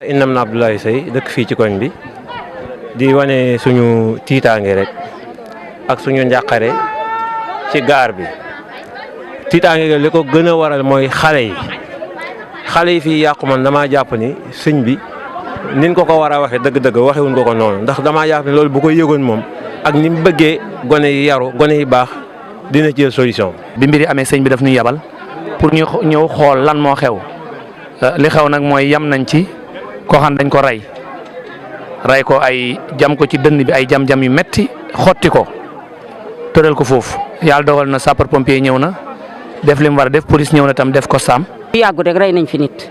Innam na Abdoulaye Seye dëkk fii ci koñ bi di wane suñu tiitaange rek ak suñu njàqare ci gaar bi tiitaange li ko gën a waral mooy xale yi fii yàqu man damaa jàpp ni sëñ bi niñ ko war a waxee dëgg-dëgg waxewuñ ko noonu ndax damaa jàpp ni loolu bu ko yëgoon moom ak ni mu bëggee gone yi yaru gone yi baax dina jël solution. bi mbiri amee sëñ bi daf ñu yabal pour ñu ñëw xool lan moo xew li xew nag mooy yam nañ ci koo xam dañ ko rey ko ay jam ko ci dënn bi ay jam-jam yu metti xotti ko tëral ko foofu yàlla dogal na sapeur pompier ñëw na def li mu war a def police ñëw na tam def ko saam. bu yàggu rek rey nañ fi nit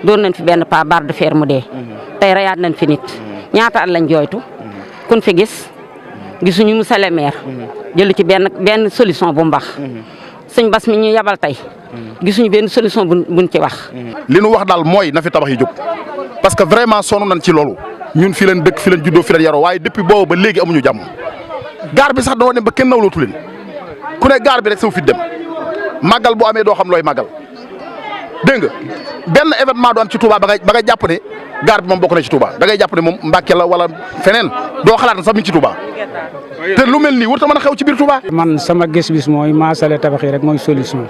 doon nañ fi benn pa barre de fer mu dee tey reyaat nañ fi nit ñaata at lañ jooytu kun fi gisuñu monsieur le maire jëlu ci benn solution bu mbax sëñ Bass mi ñu yabal tey gisuñu benn solution buñ ci wax. li nu wax daal mooy na fi tabax yi jóg parce que vraiment sonn nañ ci loolu ñun fi leen dëkk fi leen juddoo fi leen yaroo waaye depuis boobu ba léegi amuñu jàmm gaar bi sax doo dem ba kenn nawlootu leen ku ne gaar bi rek sama fit dem màggal bu amee doo xam looy màggal dégg nga benn événement du am ci Touba ba nga jàpp ne gaar bi moom bokk na ci Touba da ngay jàpp ne moom Mbàkke la wala feneen doo xalaat na sax mi ci Touba te lu mel nii warut a mën a xew ci biir Touba. man sama gis-gis mooy maasale tabax yi rek mooy solution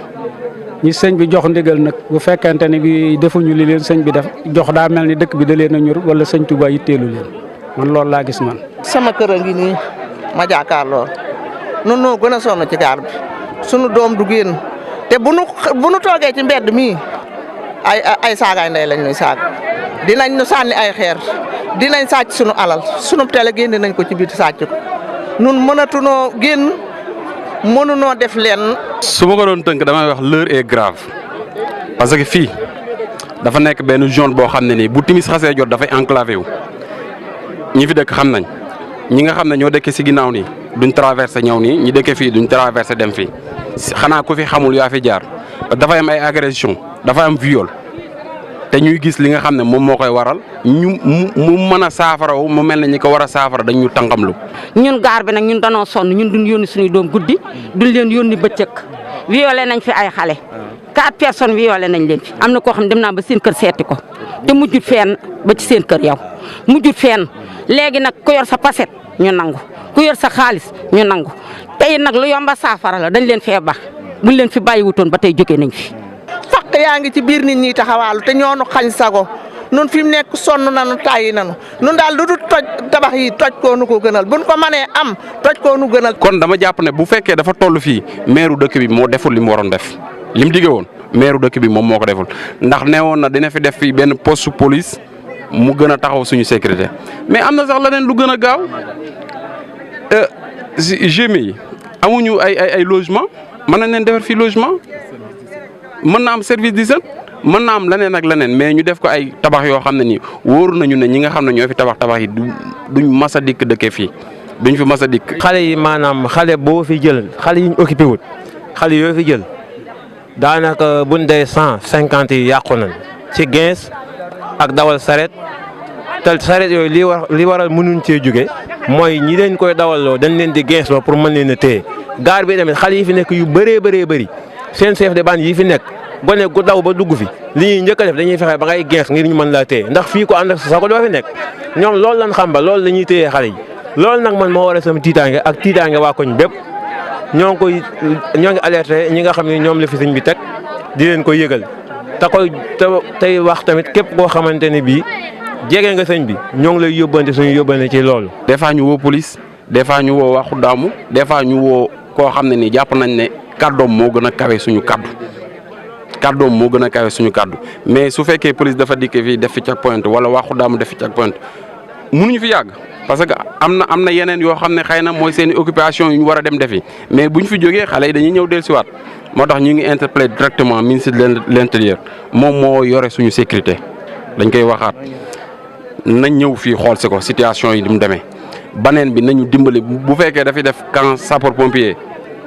ñi sëñ bi jox ndigal nag bu fekkente ne bi defuñu li leen sëñ bi def jox daa mel ni dëkk bi da leen a ñor wala sëñ Touba yitteelu leen man loolu laa gis man. sama kër a ngi nii ma jàkkaarloo nun noo gën a sonn ci gaar bi sunu doom du génn te bu nu toogee ci mbedd mii ay saagaay ndey lañ ñuy saag dinañ ñu sànni ay xeer dinañ sàcc sunu alal sunu télé génne nañ ko ci biir sàcc ko nun mënatunoo génn mënunoo def leen. su ma ko doon tënk damay wax l'heure est grave parce que fii dafa nekk benn zone boo xam ne nii bu timis xasee jot dafay enclavé wu ñi fi dëkk xam nañ ñi nga xam ne ñoo dëkkee si ginnaaw nii duñ traversé ñëw nii ñi dëkkee fii duñ traversé dem fii xanaa ku fi xamul yaa fi jaar dafay am ay agression dafa am viol te ñuy gis li nga xam ne moom moo koy waral ñu mu mën a saafara mu mel ne ñi ko war a saafara dañ ñu tànqamlu. ñun gaar bi nag ñun danoo sonn ñun duñ yónni suñuy doom guddi duñ leen yónni bëccëg violé nañ fi ay xale 4 personnes violé nañ leen fi am na koo xam ne dem naa ba seen kër seeti ko te mujjut fenn ba ci seen kër yow mujjut fenn léegi nag ku yor sa paset ñu nangu ku yor sa xaalis ñu nangu tey nag lu yomba saafara la dañ leen fee baax buñ leen fi bàyyiwutoon ba tey jógee nañ fi. faq yaa ngi ci biir nit ñi taxawaalu te ñoonu xañ sago nun fi mu nekk sonn nañu tàyyi nañu nun daal lu dul toj tabax yi toj koo nu ko gënal buñ ko mënee am toj koo nu gënal. kon dama jàpp ne bu fekkee dafa toll fii maire dëkk bi moo deful li mu waroon def li mu diggee woon maire dëkk bi moom moo ko deful ndax nee woon na dina fi def fii benn poste police mu gën a taxaw suñu sécurité mais am na sax leneen lu gën a gaaw GMI yi amuñu ay logement mën nañ leen defar fii logement mën na am service d'hygiène mën na am leneen ak leneen mais ñu def ko ay tabax yoo xam ne nii wóoru nañu ne ñi nga xam ne ñoo fi tabax yi duñ mas a dikk dëkkee fii duñ fi mas a dikk. xale yi maanaam xale boo fi jël xale yi ñu occupé wut xale yoo fi jël daanaka buñ dee 150 yi yàqu nañ ci gens ak dawal saret te saret yooyu li waral mënuñ cee jóge mooy ñi leen koy dawaloo dañ leen di gens loo pour mën leen a téye gaar bi tamit xale yi fi nekk yu bëree bëri seen chef de bande yi fi nekk gone gu daw ba dugg fi li ñuy njëkk a def dañuy fexe ba ngay gens ngir ñu mën laa téye ndax fii ko ànd ak sa sago doo fi nekk ñoom loolu lañ xam ba loolu la ñuy téyee xale yi loolu nag man moo war a sama tiitaange ak tiitaange waa koñ bépp ñoo ngi alerté ñi nga xam ne ñoom la fi sëñ bi teg di leen koy yëgal tey wax tamit képp koo xamante ne bii jege nga sëñ bi ñoo ngi lay yóbbante suñu yóbbante ci loolu. des fois ñu woo police des fois ñu woo waxu daamu des fois ñu woo koo xam ne nii jàpp nañ ne kàddoom moo gën a kawe suñu kàddoom moo gën a kawe suñu kàddu mais su fekkee police dafa dikk fii def fi check point wala waxu daamu def fi check point mënuñu fi yàgg parce que am na yeneen yoo xam ne xëy na mooy seen i occupation yu ñu war a dem defi mais buñ fi jógee xale yi dañuy ñëw dellusiwaat moo tax ñu ngi interpellé directement ministre de l'intérieur moom moo yore suñu sécurité dañ koy waxaat nañ ñëw fii xool si ko situation yi di mu demee baneen bi nañu dimbali bu fekkee dafay def camp sapeur pompier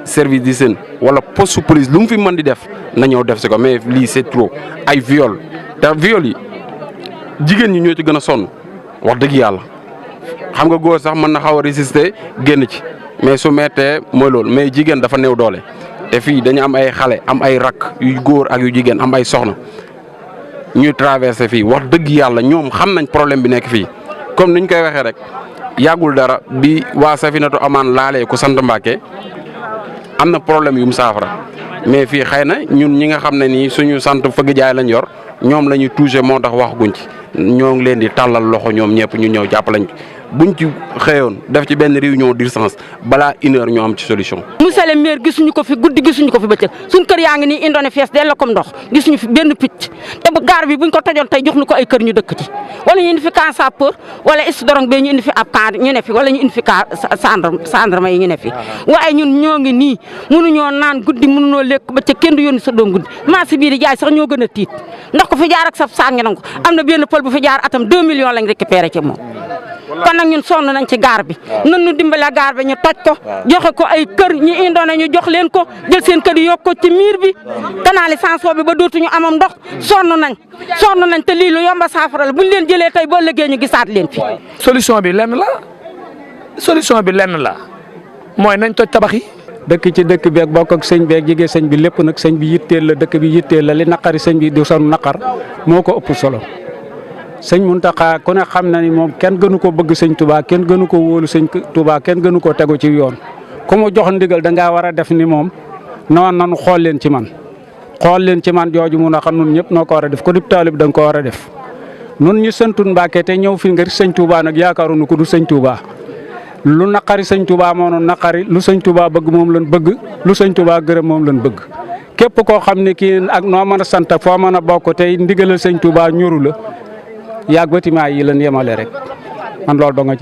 service d'hygiène wala poste police lu mu fi mën di def na ñëw def si ko mais lii c'est trop ay viol te viol yi jigéen ñi ñoo ci gën a sonn wax dëgg yàlla xam nga góor sax mën na xaw a résister génn ci mais su mettee mooy loolu mais jigéen dafa néew doole te fii dañu am ay xale am ay rakk yu góor ak yu jigéen am ay soxna ñuy traversé fii wax dëgg yàlla ñoom xam nañ problème bi nekk fii comme niñ koy waxee rek yàggul dara bi waa Safinatu Amaan laalee ko sant Mbàkke am na problème yu mu saafara mais fii xëy na ñun ñi nga xam ne nii suñu sant fëgg jaay lañ yor ñoom la ñuy touché moo tax wax guñ ci ñoo ngi leen di tàllal loxo ñoom ñëpp ñu ñëw jàppalañ buñ ci xëyoon def ci benn réunion d'urgence balaa 1 heure ñu am ci solution. monsieur le maire gisuñu ko fi guddi gisuñu ko fi bëccëg suñ kër yaa ngi nii indoone fees dell comme ndox gisuñu fi benn picc te bu gaar bi buñ ko tojoon tey jox ñu ko ay kër ñu dëkk ci wala ñu indi fi camp sapeur wala istodorong be ñu indi fi ab camp ñu ne fi wala ñu indi fi camp gendarme yi ñu ne fi waaye ñun ñoo ngi nii mënuñoo naan guddi mënuñoo lekk bëccëg kenn du yónni sa doom guddi marché bii di jaay sax ñoo gën a tiit ndax ko fi jaar ak sa saag ngi nangu am na benn pël bu fi jaar atam 2 millions lañ récupéré ci moom kon nag ñun sonn nañ ci gaar bi nan ñu dimbale gaar bi ñu toj ko joxe ko ay kër ñi indoone ñu jox leen ko jël seen kër yi yokk ko ci miir bi canalisation bi ba dootuñu amam ndox sonn nañ te lii lu yomba saafara la buñ leen jëlee tey boo liggéey ñu gisaat leen fi. solution bi lenn la mooy nañ toj tabax yi. dëkk ci dëkk beeg bokk ak sëñ beeg jege sëñ bi lépp nag sëñ bi yitteel la dëkk bi yitteel la li naqari sëñ bi du son naqar moo ko ëpp solo. sëñ Muntaxa ku ne xam na ni moom kenn gënu ko bëgg sëñ Touba kenn gënu ko wóolu sëñ Touba kenn gënu ko tegu ci yoon ku mu jox ndigal da ngaa war a def ni moom noonu nanu xool leen ci man jooju mun a xam nun ñëpp noo ko war a def ko dib taalib da nga ko war a def nun ñu sëntun Mbàkke te ñëw fi ngir sëñ Touba nag yaakaaruñu ko du sëñ Touba lu naqari sëñ Touba moo nu naqari lu sëñ Touba bëgg moom lañ bëgg lu sëñ Touba gërëm moom lañ bëgg képp koo xam ne kii ak noo mën a sant foo mën a bokk tey ndigalal sëñ Touba ñoru la yaag bâtiment yi lan yemale rek man loolu doo nga ci